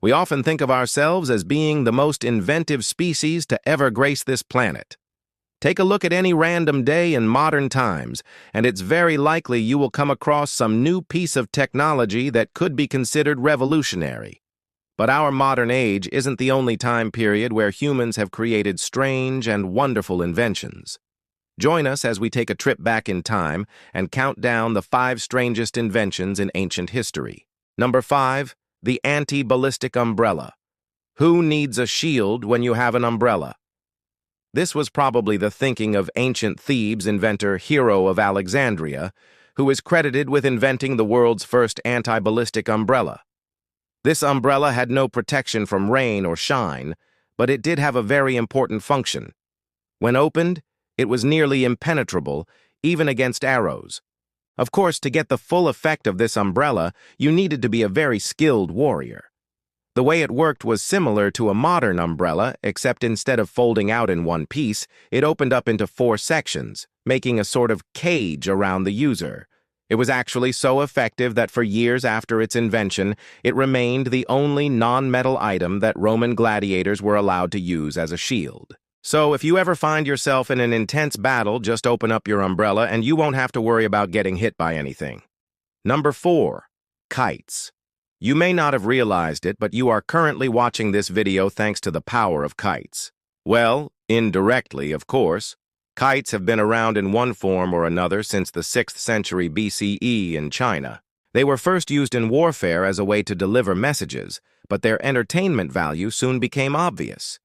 We often think of ourselves as being the most inventive species to ever grace this planet. Take a look at any random day in modern times, and it's very likely you will come across some new piece of technology that could be considered revolutionary. But our modern age isn't the only time period where humans have created strange and wonderful inventions. Join us as we take a trip back in time and count down the 5 strangest inventions in ancient history. Number 5, the anti-ballistic umbrella. Who needs a shield when you have an umbrella? This was probably the thinking of ancient Thebes inventor Hero of Alexandria, who is credited with inventing the world's first anti-ballistic umbrella. This umbrella had no protection from rain or shine, but it did have a very important function. When opened, it was nearly impenetrable, even against arrows. Of course, to get the full effect of this umbrella, you needed to be a very skilled warrior. The way it worked was similar to a modern umbrella, except instead of folding out in one piece, it opened up into 4 sections, making a sort of cage around the user. It was actually so effective that for years after its invention, it remained the only non-metal item that Roman gladiators were allowed to use as a shield. So if you ever find yourself in an intense battle, just open up your umbrella and you won't have to worry about getting hit by anything. Number 4, kites. You may not have realized it, but you are currently watching this video thanks to the power of kites. Well, indirectly, of course. Kites have been around in one form or another since the 6th century BCE in China. They were first used in warfare as a way to deliver messages, but their entertainment value soon became obvious.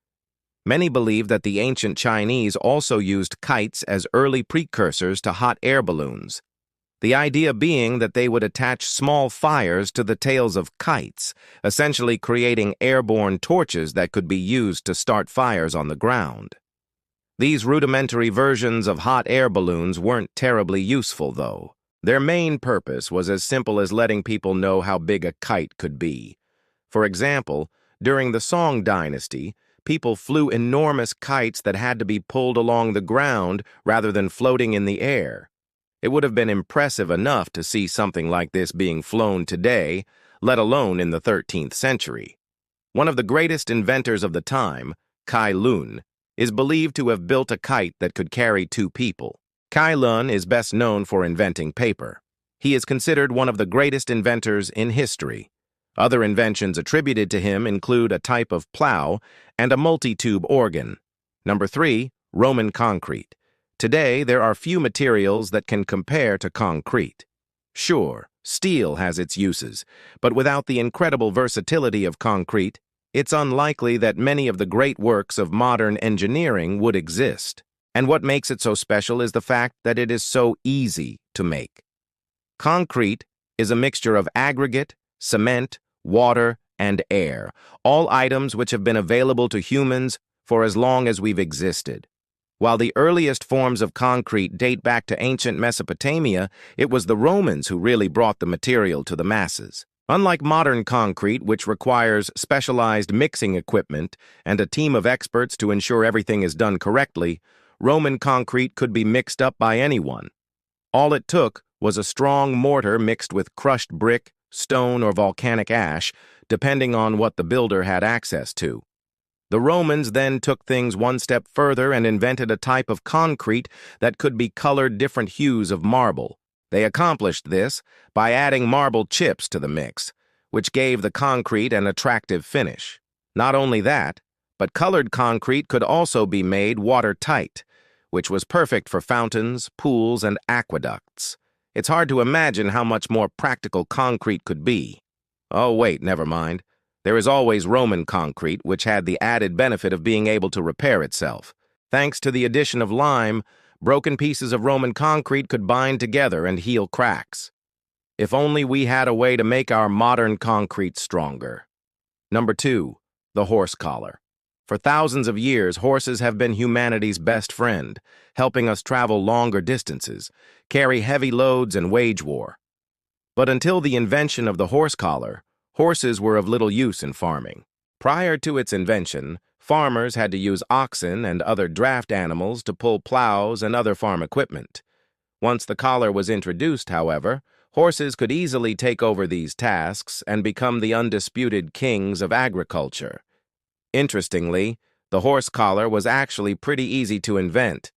Many believe that the ancient Chinese also used kites as early precursors to hot air balloons. The idea being that they would attach small fires to the tails of kites, essentially creating airborne torches that could be used to start fires on the ground. These rudimentary versions of hot air balloons weren't terribly useful, though. Their main purpose was as simple as letting people know how big a kite could be. For example, during the Song dynasty, people flew enormous kites that had to be pulled along the ground rather than floating in the air. It would have been impressive enough to see something like this being flown today, let alone in the 13th century. One of the greatest inventors of the time, Kai Lun, is believed to have built a kite that could carry 2 people. Kai Lun is best known for inventing paper. He is considered one of the greatest inventors in history. Other inventions attributed to him include a type of plow and a multi-tube organ. Number 3, Roman concrete. Today, there are few materials that can compare to concrete. Sure, steel has its uses, but without the incredible versatility of concrete, it's unlikely that many of the great works of modern engineering would exist. And what makes it so special is the fact that it is so easy to make. Concrete is a mixture of aggregate, cement, water, and air, all items which have been available to humans for as long as we've existed. While the earliest forms of concrete date back to ancient Mesopotamia, it was the Romans who really brought the material to the masses. Unlike modern concrete, which requires specialized mixing equipment and a team of experts to ensure everything is done correctly, Roman concrete could be mixed up by anyone. All it took was a strong mortar mixed with crushed brick, stone, or volcanic ash, depending on what the builder had access to. The Romans then took things one step further and invented a type of concrete that could be colored different hues of marble. They accomplished this by adding marble chips to the mix, which gave the concrete an attractive finish. Not only that, but colored concrete could also be made watertight, which was perfect for fountains, pools, and aqueducts. It's hard to imagine how much more practical concrete could be. Oh, wait, never mind. There is always Roman concrete, which had the added benefit of being able to repair itself. Thanks to the addition of lime, broken pieces of Roman concrete could bind together and heal cracks. If only we had a way to make our modern concrete stronger. Number 2, the horse collar. For thousands of years, horses have been humanity's best friend, helping us travel longer distances, carry heavy loads, and wage war. But until the invention of the horse collar, horses were of little use in farming. Prior to its invention, farmers had to use oxen and other draft animals to pull plows and other farm equipment. Once the collar was introduced, however, Horses could easily take over these tasks and become the undisputed kings of agriculture. Interestingly, the horse collar was actually pretty easy to invent.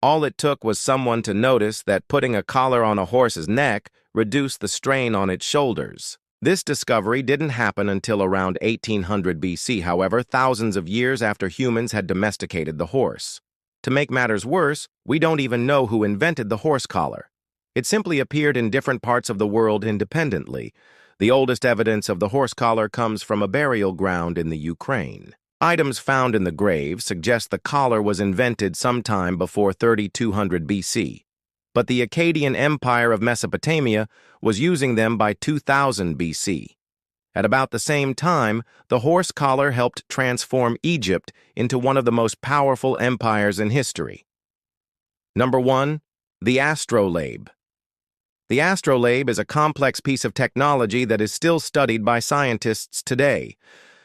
All it took was someone to notice that putting a collar on a horse's neck reduced the strain on its shoulders. This discovery didn't happen until around 1800 BC, however, thousands of years after humans had domesticated the horse. To make matters worse, we don't even know who invented the horse collar. It simply appeared in different parts of the world independently. The oldest evidence of the horse collar comes from a burial ground in the Ukraine. Items found in the grave suggest the collar was invented sometime before 3200 BC, but the Akkadian Empire of Mesopotamia was using them by 2000 BC. At about the same time, the horse collar helped transform Egypt into one of the most powerful empires in history. Number 1. The astrolabe. The astrolabe is a complex piece of technology that is still studied by scientists today.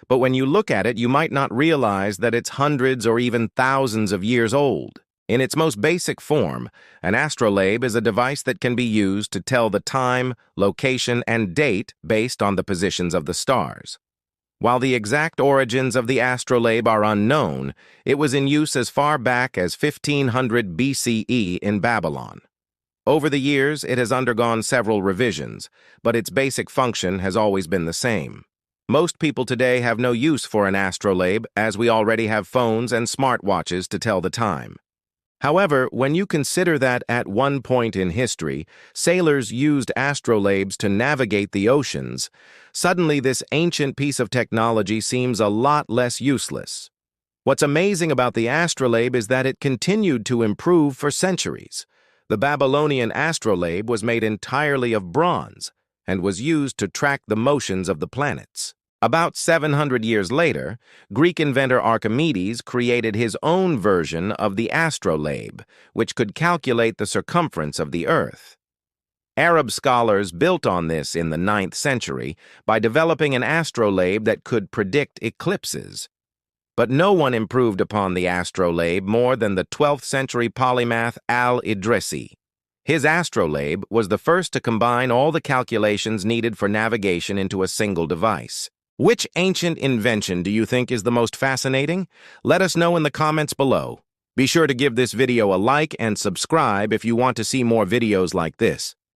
But when you look at it, you might not realize that it's hundreds or even thousands of years old. In its most basic form, an astrolabe is a device that can be used to tell the time, location, and date based on the positions of the stars. While the exact origins of the astrolabe are unknown, it was in use as far back as 1500 BCE in Babylon. Over the years, it has undergone several revisions, but its basic function has always been the same. Most people today have no use for an astrolabe, as we already have phones and smartwatches to tell the time. However, when you consider that at one point in history, sailors used astrolabes to navigate the oceans, suddenly this ancient piece of technology seems a lot less useless. What's amazing about the astrolabe is that it continued to improve for centuries. The Babylonian astrolabe was made entirely of bronze and was used to track the motions of the planets. About 700 years later, Greek inventor Archimedes created his own version of the astrolabe, which could calculate the circumference of the Earth. Arab scholars built on this in the 9th century by developing an astrolabe that could predict eclipses. But no one improved upon the astrolabe more than the 12th century polymath al-Idrisi. His astrolabe was the first to combine all the calculations needed for navigation into a single device. Which ancient invention do you think is the most fascinating? Let us know in the comments below. Be sure to give this video a like and subscribe if you want to see more videos like this.